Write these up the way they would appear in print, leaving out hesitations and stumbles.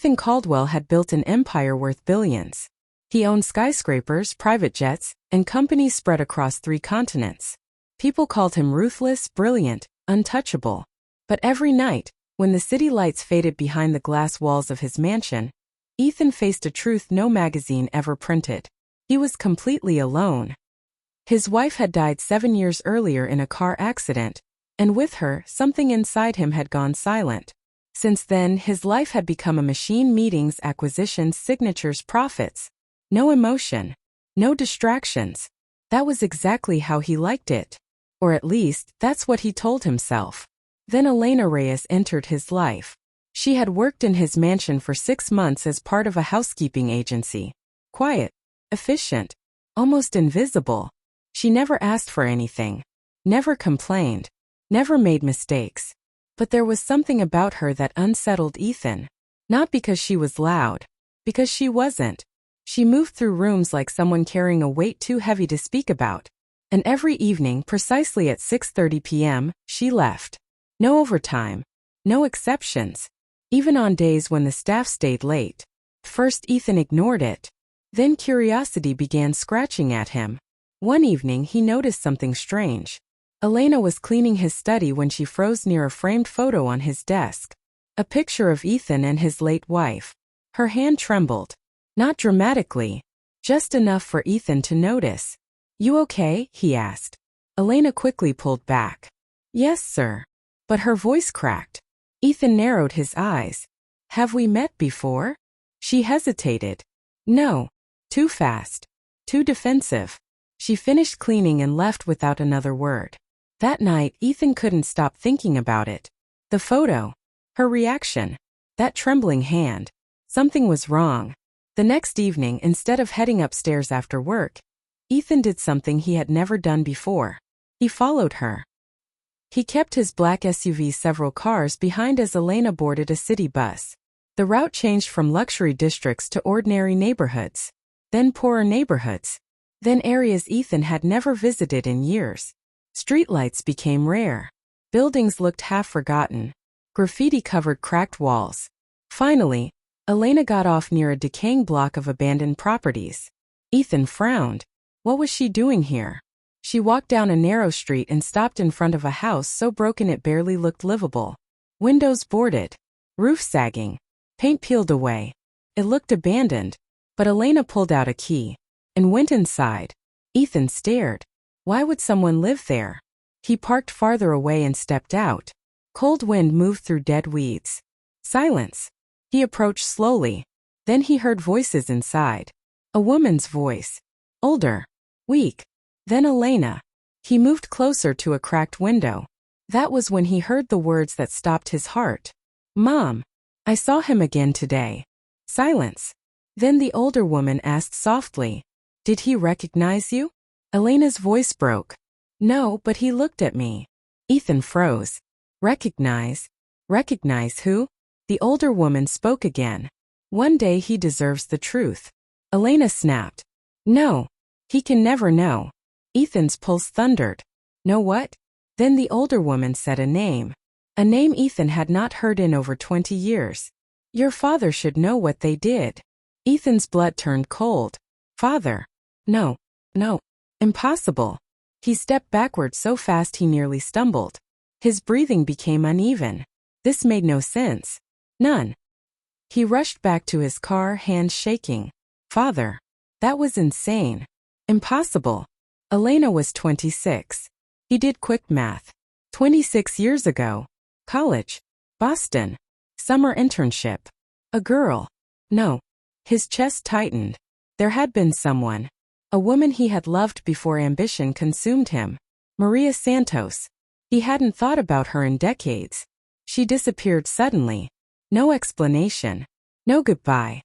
Ethan Caldwell had built an empire worth billions. He owned skyscrapers, private jets, and companies spread across 3 continents. People called him ruthless, brilliant, untouchable. But every night, when the city lights faded behind the glass walls of his mansion, Ethan faced a truth no magazine ever printed. He was completely alone. His wife had died 7 years earlier in a car accident, and with her, something inside him had gone silent. Since then, his life had become a machine: meetings, acquisitions, signatures, profits. No emotion. No distractions. That was exactly how he liked it. Or at least, that's what he told himself. Then Elena Reyes entered his life. She had worked in his mansion for 6 months as part of a housekeeping agency. Quiet, efficient, almost invisible. She never asked for anything. Never complained. Never made mistakes. But there was something about her that unsettled Ethan. Not because she was loud. Because she wasn't. She moved through rooms like someone carrying a weight too heavy to speak about. And every evening, precisely at 6:30 p.m., she left. No overtime. No exceptions. Even on days when the staff stayed late. First, Ethan ignored it. Then curiosity began scratching at him. One evening, he noticed something strange. Elena was cleaning his study when she froze near a framed photo on his desk. A picture of Ethan and his late wife. Her hand trembled. Not dramatically. Just enough for Ethan to notice. "You okay?" he asked. Elena quickly pulled back. "Yes, sir." But her voice cracked. Ethan narrowed his eyes. "Have we met before?" She hesitated. "No." Too fast. Too defensive. She finished cleaning and left without another word. That night, Ethan couldn't stop thinking about it. The photo. Her reaction. That trembling hand. Something was wrong. The next evening, instead of heading upstairs after work, Ethan did something he had never done before. He followed her. He kept his black SUV several cars behind as Elena boarded a city bus. The route changed from luxury districts to ordinary neighborhoods. Then poorer neighborhoods. Then areas Ethan had never visited in years. Streetlights became rare. Buildings looked half forgotten. Graffiti covered cracked walls. Finally, Elena got off near a decaying block of abandoned properties. Ethan frowned. What was she doing here? She walked down a narrow street and stopped in front of a house so broken it barely looked livable. Windows boarded. Roof sagging. Paint peeled away. It looked abandoned. But Elena pulled out a key and went inside. Ethan stared. Why would someone live there? He parked farther away and stepped out. Cold wind moved through dead weeds. Silence. He approached slowly. Then he heard voices inside. A woman's voice. Older. Weak. Then Elena. He moved closer to a cracked window. That was when he heard the words that stopped his heart. "Mom. I saw him again today." Silence. Then the older woman asked softly, "Did he recognize you?" Elena's voice broke. "No, but he looked at me." Ethan froze. "Recognize? Recognize who?" The older woman spoke again. "One day he deserves the truth." Elena snapped. "No. He can never know." Ethan's pulse thundered. "Know what?" Then the older woman said a name. A name Ethan had not heard in over 20 years. "Your father should know what they did." Ethan's blood turned cold. "Father? No. No. Impossible." He stepped backward so fast he nearly stumbled. His breathing became uneven. This made no sense. None. He rushed back to his car, hands shaking. "Father. That was insane. Impossible." Elena was 26. He did quick math. 26 years ago. College. Boston. Summer internship. A girl. No. His chest tightened. There had been someone. A woman he had loved before ambition consumed him. Maria Santos. He hadn't thought about her in decades. She disappeared suddenly. No explanation. No goodbye.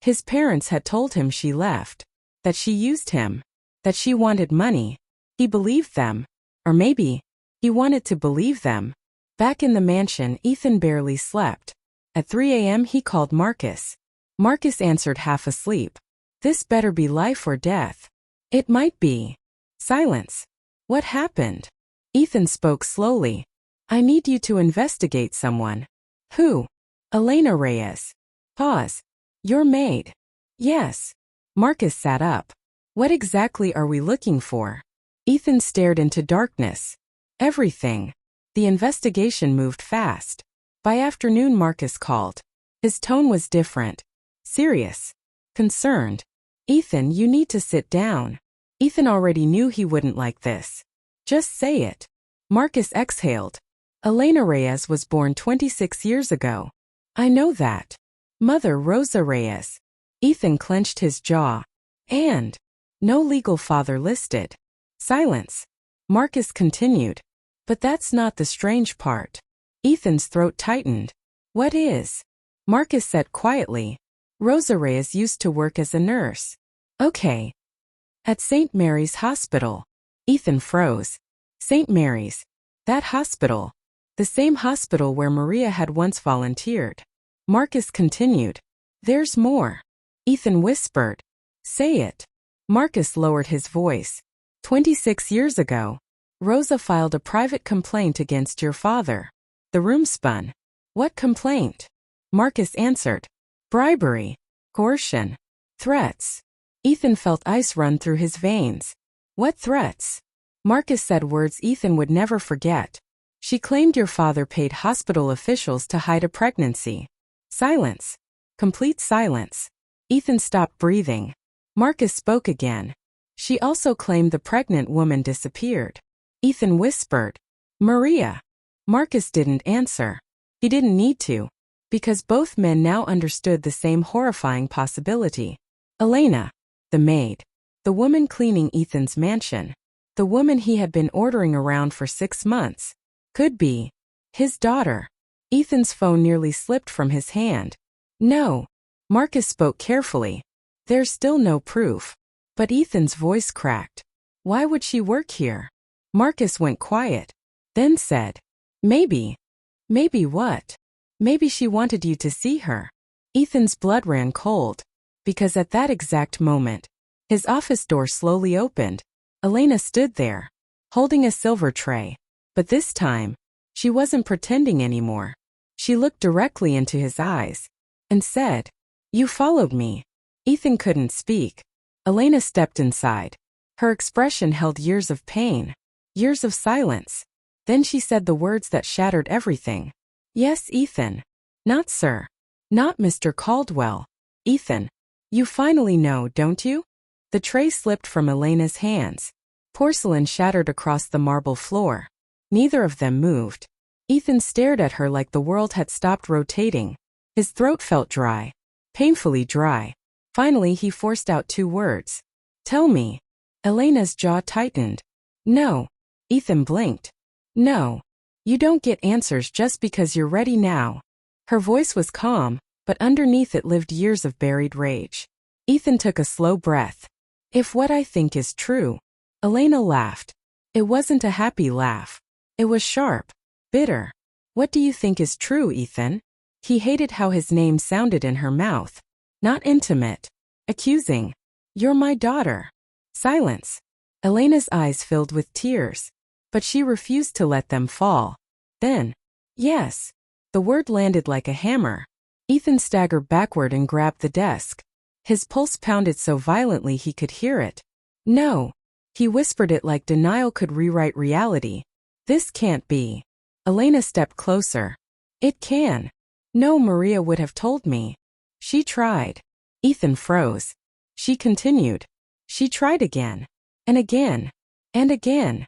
His parents had told him she left. That she used him. That she wanted money. He believed them. Or maybe, he wanted to believe them. Back in the mansion, Ethan barely slept. At 3 a.m. he called Marcus. Marcus answered half asleep. This better be life or death. It might be. Silence. What happened? Ethan spoke slowly. "I need you to investigate someone." "Who?" "Elena Reyes." Pause. Your maid. Yes. Marcus sat up. What exactly are we looking for? Ethan stared into darkness. Everything. The investigation moved fast. By afternoon, Marcus called. His tone was different. Serious. Concerned. Ethan, you need to sit down. Ethan already knew he wouldn't like this. Just say it. Marcus exhaled. Elena Reyes was born 26 years ago. I know that. Mother Rosa Reyes. Ethan clenched his jaw. And no legal father listed. Silence. Marcus continued. But that's not the strange part. Ethan's throat tightened. What is? Marcus said quietly. Rosa Reyes used to work as a nurse. Okay. At St. Mary's Hospital. Ethan froze. St. Mary's. That hospital. The same hospital where Maria had once volunteered. Marcus continued. There's more. Ethan whispered. Say it. Marcus lowered his voice. 26 years ago, Rosa filed a private complaint against your father. The room spun. What complaint? Marcus answered. Bribery. Coercion. Threats. Ethan felt ice run through his veins. What threats? Marcus said words Ethan would never forget. She claimed your father paid hospital officials to hide a pregnancy. Silence. Complete silence. Ethan stopped breathing. Marcus spoke again. She also claimed the pregnant woman disappeared. Ethan whispered. Maria. Marcus didn't answer. He didn't need to. Because both men now understood the same horrifying possibility. Elena. The maid. The woman cleaning Ethan's mansion. The woman he had been ordering around for 6 months. Could be. His daughter. Ethan's phone nearly slipped from his hand. No. Marcus spoke carefully. There's still no proof. But Ethan's voice cracked. Why would she work here? Marcus went quiet. Then said. Maybe. Maybe what? Maybe she wanted you to see her. Ethan's blood ran cold. Because at that exact moment, his office door slowly opened. Elena stood there, holding a silver tray. But this time, she wasn't pretending anymore. She looked directly into his eyes and said, You followed me. Ethan couldn't speak. Elena stepped inside. Her expression held years of pain, years of silence. Then she said the words that shattered everything. Yes, Ethan. Not sir. Not Mr. Caldwell. Ethan. You finally know, don't you? The tray slipped from Elena's hands. Porcelain shattered across the marble floor. Neither of them moved. Ethan stared at her like the world had stopped rotating. His throat felt dry. Painfully dry. Finally he forced out 2 words. Tell me. Elena's jaw tightened. No. Ethan blinked. No. You don't get answers just because you're ready now. Her voice was calm, but underneath it lived years of buried rage. Ethan took a slow breath. If what I think is true. Elena laughed. It wasn't a happy laugh. It was sharp. Bitter. What do you think is true, Ethan? He hated how his name sounded in her mouth. Not intimate. Accusing. You're my daughter. Silence. Elena's eyes filled with tears. But she refused to let them fall. Then. Yes. The word landed like a hammer. Ethan staggered backward and grabbed the desk. His pulse pounded so violently he could hear it. No. He whispered it like denial could rewrite reality. This can't be. Elena stepped closer. It can. No, Maria would have told me. She tried. Ethan froze. She continued. She tried again. And again. And again.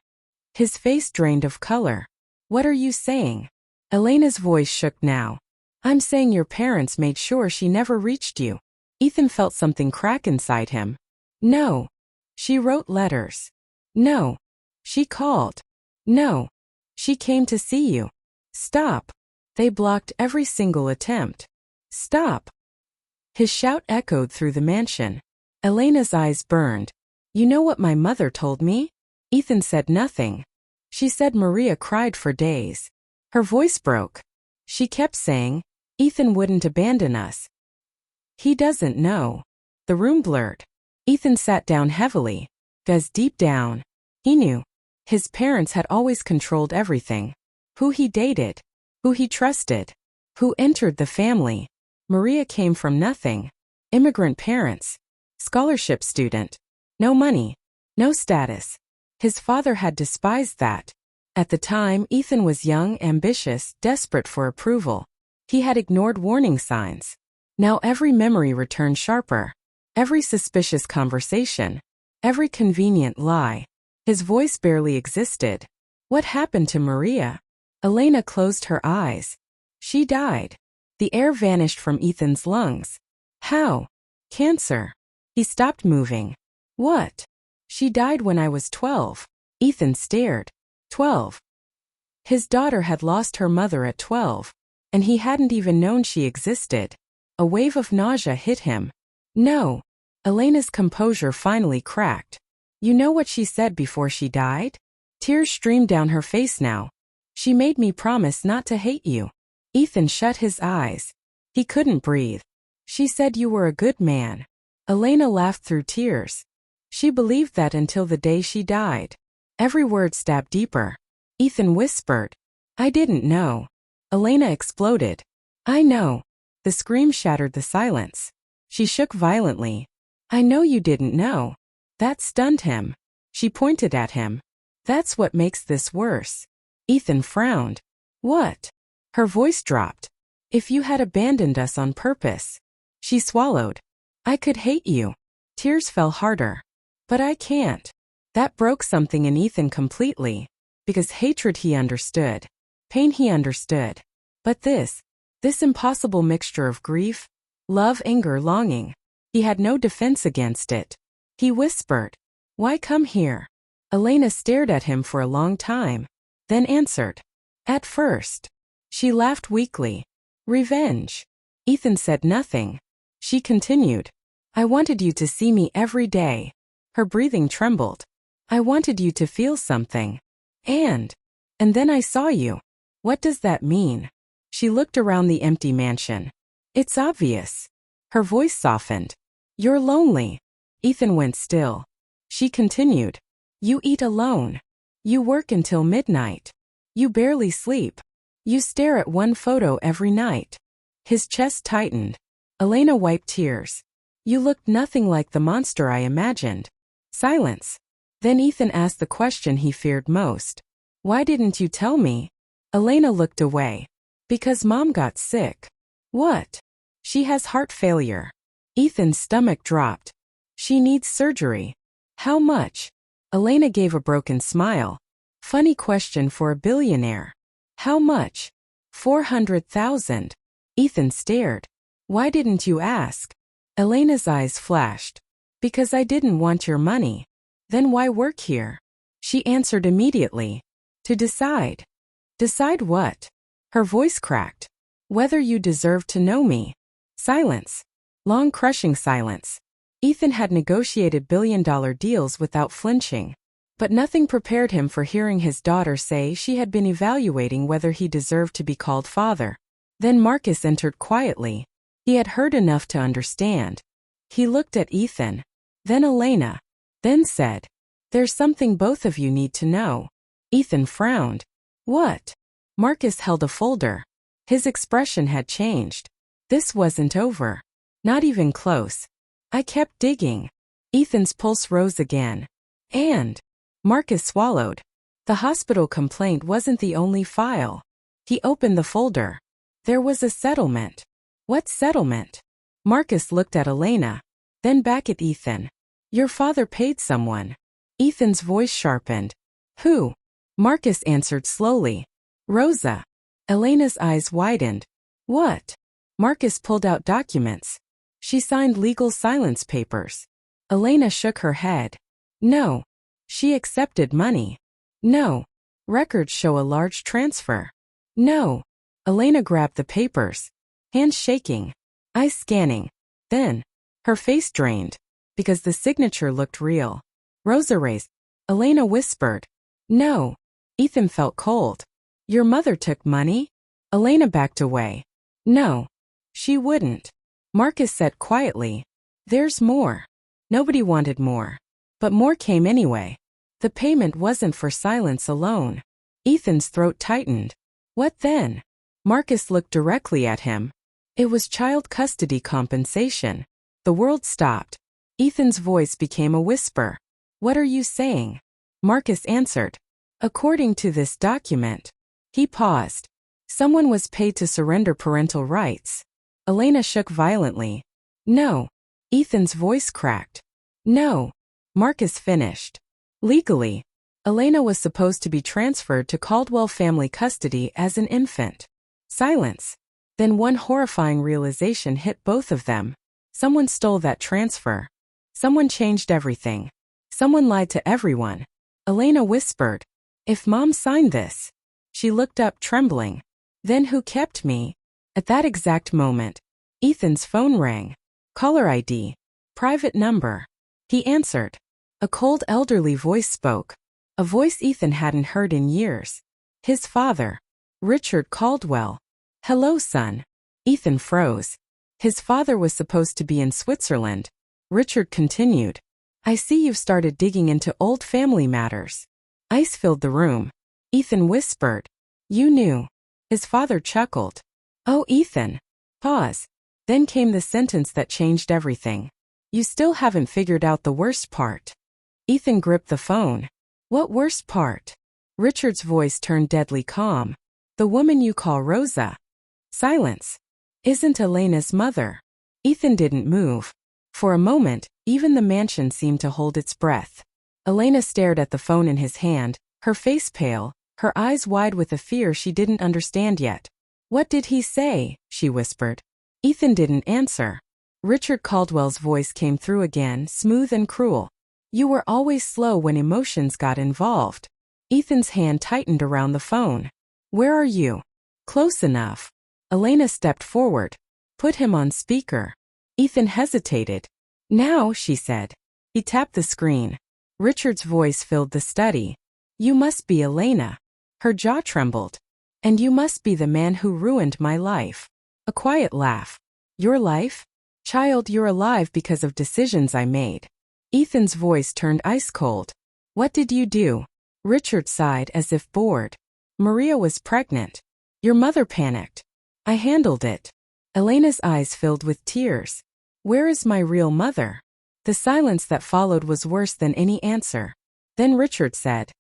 His face drained of color. What are you saying? Elena's voice shook now. I'm saying your parents made sure she never reached you. Ethan felt something crack inside him. No. She wrote letters. No. She called. No. She came to see you. Stop. They blocked every single attempt. Stop. His shout echoed through the mansion. Elena's eyes burned. You know what my mother told me? Ethan said nothing. She said Maria cried for days. Her voice broke. She kept saying, Ethan wouldn't abandon us. He doesn't know. The room blurred. Ethan sat down heavily. Because deep down, he knew. His parents had always controlled everything. Who he dated. Who he trusted. Who entered the family. Maria came from nothing. Immigrant parents. Scholarship student. No money. No status. His father had despised that. At the time, Ethan was young, ambitious, desperate for approval. He had ignored warning signs. Now every memory returned sharper. Every suspicious conversation. Every convenient lie. His voice barely existed. What happened to Maria? Elena closed her eyes. She died. The air vanished from Ethan's lungs. How? Cancer. He stopped moving. What? She died when I was 12. Ethan stared. 12. His daughter had lost her mother at 12, and he hadn't even known she existed. A wave of nausea hit him. No. Elena's composure finally cracked. You know what she said before she died? Tears streamed down her face now. She made me promise not to hate you. Ethan shut his eyes. He couldn't breathe. She said you were a good man. Elena laughed through tears. She believed that until the day she died. Every word stabbed deeper. Ethan whispered. I didn't know. Elena exploded. I know. The scream shattered the silence. She shook violently. I know you didn't know. That stunned him. She pointed at him. That's what makes this worse. Ethan frowned. What? Her voice dropped. If you had abandoned us on purpose. She swallowed. I could hate you. Tears fell harder. But I can't. That broke something in Ethan completely. Because hatred he understood. Pain he understood. But this impossible mixture of grief, love, anger, longing. He had no defense against it. He whispered. Why come here? Elena stared at him for a long time. Then answered. At first. She laughed weakly. Revenge. Ethan said nothing. She continued. I wanted you to see me every day. Her breathing trembled. I wanted you to feel something. And then I saw you. What does that mean? She looked around the empty mansion. It's obvious. Her voice softened. You're lonely. Ethan went still. She continued. You eat alone. You work until midnight. You barely sleep. You stare at one photo every night. His chest tightened. Elena wiped tears. You looked nothing like the monster I imagined. Silence. Then Ethan asked the question he feared most. Why didn't you tell me? Elena looked away. Because Mom got sick. What? She has heart failure. Ethan's stomach dropped. She needs surgery. How much? Elena gave a broken smile. Funny question for a billionaire. How much? 400,000. Ethan stared. Why didn't you ask? Elena's eyes flashed. Because I didn't want your money. Then why work here? She answered immediately. To decide. Decide what? Her voice cracked. Whether you deserve to know me. Silence. Long crushing silence. Ethan had negotiated billion-dollar deals without flinching. But nothing prepared him for hearing his daughter say she had been evaluating whether he deserved to be called father. Then Marcus entered quietly. He had heard enough to understand. He looked at Ethan. Then Elena. Then said. There's something both of you need to know. Ethan frowned. What? Marcus held a folder. His expression had changed. This wasn't over. Not even close. I kept digging. Ethan's pulse rose again. And Marcus swallowed. The hospital complaint wasn't the only file. He opened the folder. There was a settlement. What settlement? Marcus looked at Elena. Then back at Ethan. Your father paid someone. Ethan's voice sharpened. Who? Marcus answered slowly. Rosa. Elena's eyes widened. What? Marcus pulled out documents. She signed legal silence papers. Elena shook her head. No. She accepted money. No. Records show a large transfer. No. Elena grabbed the papers. Hands shaking. Eyes scanning. Then, her face drained. Because the signature looked real. Rosa raised. Elena whispered. No. Ethan felt cold. Your mother took money? Elena backed away. No. She wouldn't. Marcus said quietly. There's more. Nobody wanted more. But more came anyway. The payment wasn't for silence alone. Ethan's throat tightened. What then? Marcus looked directly at him. It was child custody compensation. The world stopped. Ethan's voice became a whisper. What are you saying? Marcus answered. According to this document. He paused. Someone was paid to surrender parental rights. Elena shook violently. No. Ethan's voice cracked. No. Marcus finished. Legally, Elena was supposed to be transferred to Caldwell family custody as an infant. Silence. Then one horrifying realization hit both of them. Someone stole that transfer. Someone changed everything. Someone lied to everyone. Elena whispered. If Mom signed this. She looked up trembling. Then who kept me? At that exact moment, Ethan's phone rang. Caller ID. Private number. He answered. A cold elderly voice spoke. A voice Ethan hadn't heard in years. His father. Richard Caldwell. Hello, son. Ethan froze. His father was supposed to be in Switzerland. Richard continued. I see you've started digging into old family matters. Ice filled the room. Ethan whispered. You knew. His father chuckled. Oh, Ethan. Pause. Then came the sentence that changed everything. You still haven't figured out the worst part. Ethan gripped the phone. What worst part? Richard's voice turned deadly calm. The woman you call Rosa. Silence. Isn't Elena's mother. Ethan didn't move. For a moment, even the mansion seemed to hold its breath. Elena stared at the phone in his hand, her face pale, her eyes wide with a fear she didn't understand yet. What did he say? She whispered. Ethan didn't answer. Richard Caldwell's voice came through again, smooth and cruel. You were always slow when emotions got involved. Ethan's hand tightened around the phone. Where are you? Close enough. Elena stepped forward. Put him on speaker. Ethan hesitated. Now, she said. He tapped the screen. Richard's voice filled the study. You must be Elena. Her jaw trembled. And you must be the man who ruined my life. A quiet laugh. Your life? Child, you're alive because of decisions I made. Ethan's voice turned ice cold. What did you do? Richard sighed as if bored. Maria was pregnant. Your mother panicked. I handled it. Elena's eyes filled with tears. Where is my real mother? The silence that followed was worse than any answer. Then Richard said,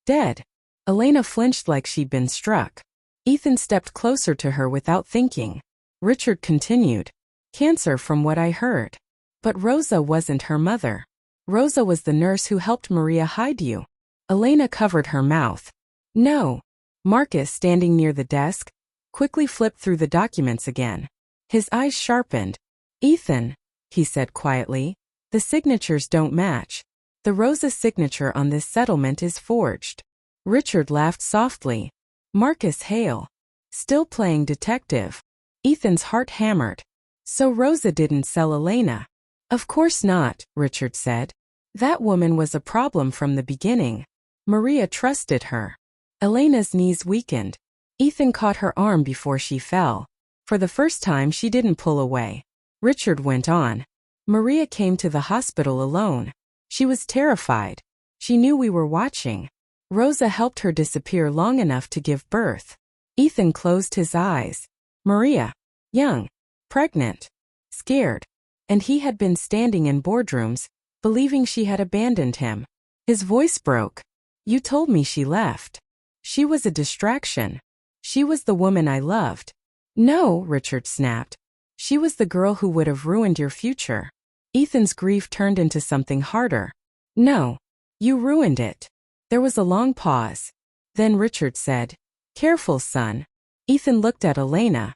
Dead. Elena flinched like she'd been struck. Ethan stepped closer to her without thinking. Richard continued, Cancer from what I heard. But Rosa wasn't her mother. Rosa was the nurse who helped Maria hide you. Elena covered her mouth. No. Marcus, standing near the desk, quickly flipped through the documents again. His eyes sharpened. Ethan, he said quietly, the signatures don't match. The Rosa signature on this settlement is forged. Richard laughed softly. Marcus Hale. Still playing detective. Ethan's heart hammered. So Rosa didn't sell Elena. Of course not, Richard said. That woman was a problem from the beginning. Maria trusted her. Elena's knees weakened. Ethan caught her arm before she fell. For the first time she didn't pull away. Richard went on. Maria came to the hospital alone. She was terrified. She knew we were watching. Rosa helped her disappear long enough to give birth. Ethan closed his eyes. Maria. Young. Pregnant. Scared. And he had been standing in boardrooms, believing she had abandoned him. His voice broke. You told me she left. She was a distraction. She was the woman I loved. No, Richard snapped. She was the girl who would have ruined your future. Ethan's grief turned into something harder. No. You ruined it. There was a long pause. Then Richard said, Careful, son. Ethan looked at Elena.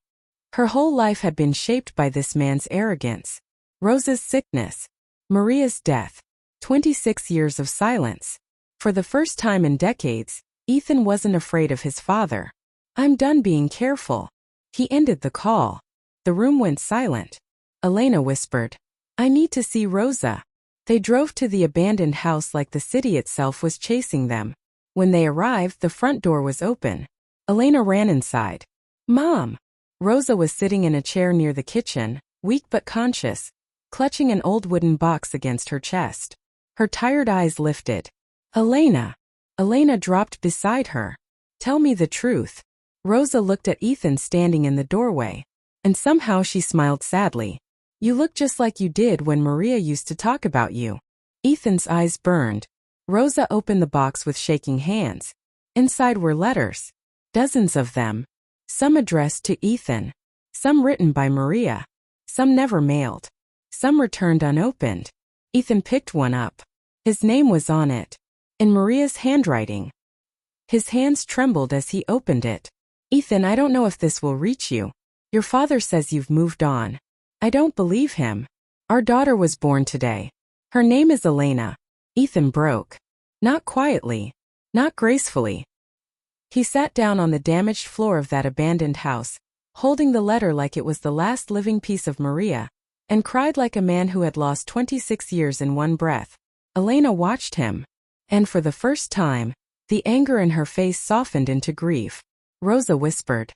Her whole life had been shaped by this man's arrogance. Rosa's sickness. Maria's death. 26 years of silence. For the first time in decades, Ethan wasn't afraid of his father. I'm done being careful. He ended the call. The room went silent. Elena whispered, I need to see Rosa. They drove to the abandoned house like the city itself was chasing them. When they arrived, the front door was open. Elena ran inside. Mom! Rosa was sitting in a chair near the kitchen, weak but conscious, clutching an old wooden box against her chest. Her tired eyes lifted. Elena! Elena dropped beside her. Tell me the truth. Rosa looked at Ethan standing in the doorway. And somehow she smiled sadly. You look just like you did when Maria used to talk about you. Ethan's eyes burned. Rosa opened the box with shaking hands. Inside were letters. Dozens of them. Some addressed to Ethan. Some written by Maria. Some never mailed. Some returned unopened. Ethan picked one up. His name was on it. In Maria's handwriting. His hands trembled as he opened it. Ethan, I don't know if this will reach you. Your father says you've moved on. I don't believe him. Our daughter was born today. Her name is Elena. Ethan broke. Not quietly. Not gracefully. He sat down on the damaged floor of that abandoned house, holding the letter like it was the last living piece of Maria, and cried like a man who had lost 26 years in one breath. Elena watched him. And for the first time, the anger in her face softened into grief. Rosa whispered,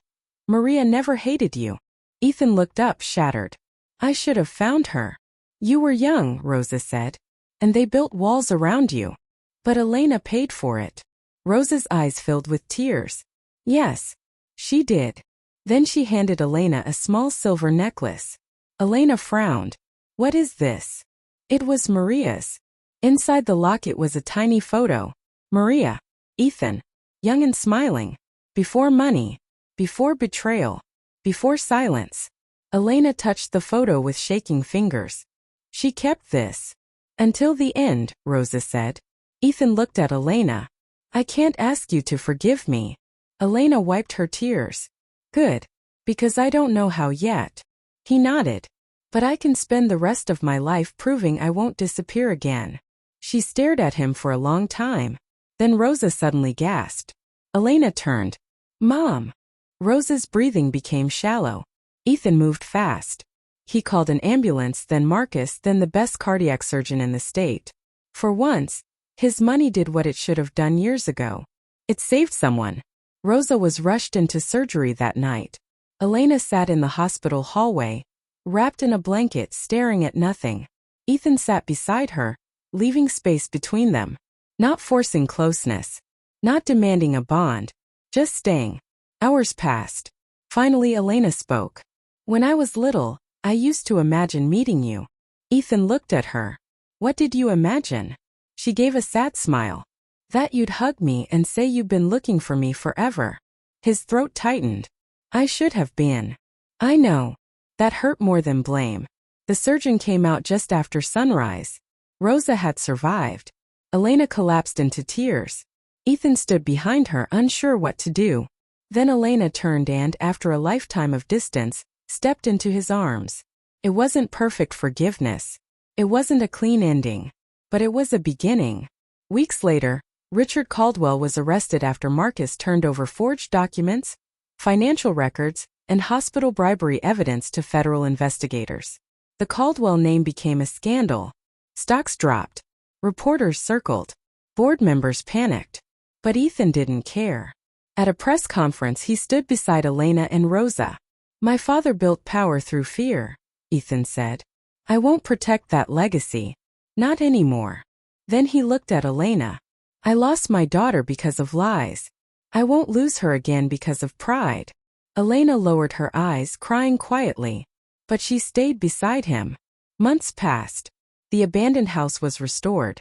Maria never hated you. Ethan looked up, shattered. I should have found her. You were young, Rosa said. And they built walls around you. But Elena paid for it. Rosa's eyes filled with tears. Yes, she did. Then she handed Elena a small silver necklace. Elena frowned. What is this? It was Maria's. Inside the locket was a tiny photo. Maria, Ethan, young and smiling. Before money. Before betrayal. Before silence. Elena touched the photo with shaking fingers. She kept this. Until the end, Rosa said. Ethan looked at Elena. I can't ask you to forgive me. Elena wiped her tears. Good. Because I don't know how yet. He nodded. But I can spend the rest of my life proving I won't disappear again. She stared at him for a long time. Then Rosa suddenly gasped. Elena turned. Mom! Rosa's breathing became shallow. Ethan moved fast. He called an ambulance, then Marcus, then the best cardiac surgeon in the state. For once, his money did what it should have done years ago. It saved someone. Rosa was rushed into surgery that night. Elena sat in the hospital hallway, wrapped in a blanket, staring at nothing. Ethan sat beside her, leaving space between them. Not forcing closeness. Not demanding a bond. Just staying. Hours passed. Finally Elena spoke. When I was little, I used to imagine meeting you. Ethan looked at her. What did you imagine? She gave a sad smile. That you'd hug me and say you've been looking for me forever. His throat tightened. I should have been. I know. That hurt more than blame. The surgeon came out just after sunrise. Rosa had survived. Elena collapsed into tears. Ethan stood behind her, unsure what to do. Then Elena turned and, after a lifetime of distance, stepped into his arms. It wasn't perfect forgiveness. It wasn't a clean ending. But it was a beginning. Weeks later, Richard Caldwell was arrested after Marcus turned over forged documents, financial records, and hospital bribery evidence to federal investigators. The Caldwell name became a scandal. Stocks dropped. Reporters circled. Board members panicked. But Ethan didn't care. At a press conference, he stood beside Elena and Rosa. My father built power through fear, Ethan said. I won't protect that legacy. Not anymore. Then he looked at Elena. I lost my daughter because of lies. I won't lose her again because of pride. Elena lowered her eyes, crying quietly. But she stayed beside him. Months passed. The abandoned house was restored.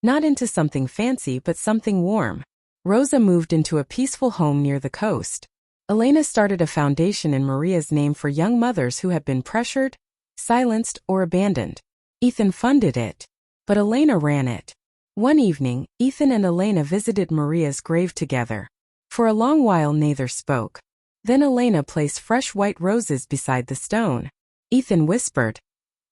Not into something fancy, but something warm. Rosa moved into a peaceful home near the coast. Elena started a foundation in Maria's name for young mothers who had been pressured, silenced, or abandoned. Ethan funded it. But Elena ran it. One evening, Ethan and Elena visited Maria's grave together. For a long while neither spoke. Then Elena placed fresh white roses beside the stone. Ethan whispered,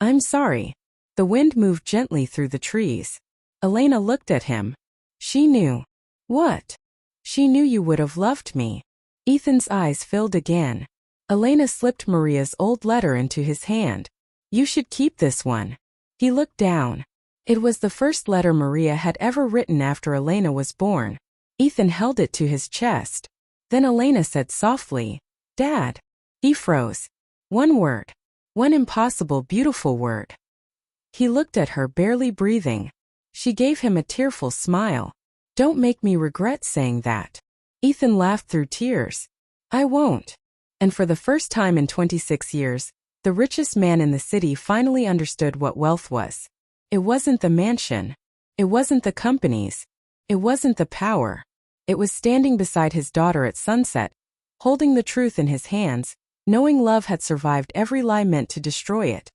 I'm sorry. The wind moved gently through the trees. Elena looked at him. She knew. What? She knew you would have loved me. Ethan's eyes filled again. Elena slipped Maria's old letter into his hand. You should keep this one. He looked down. It was the first letter Maria had ever written after Elena was born. Ethan held it to his chest. Then Elena said softly, Dad. He froze. One word. One impossible, beautiful word. He looked at her, barely breathing. She gave him a tearful smile. Don't make me regret saying that. Ethan laughed through tears. I won't. And for the first time in 26 years, the richest man in the city finally understood what wealth was. It wasn't the mansion. It wasn't the companies. It wasn't the power. It was standing beside his daughter at sunset, holding the truth in his hands, knowing love had survived every lie meant to destroy it.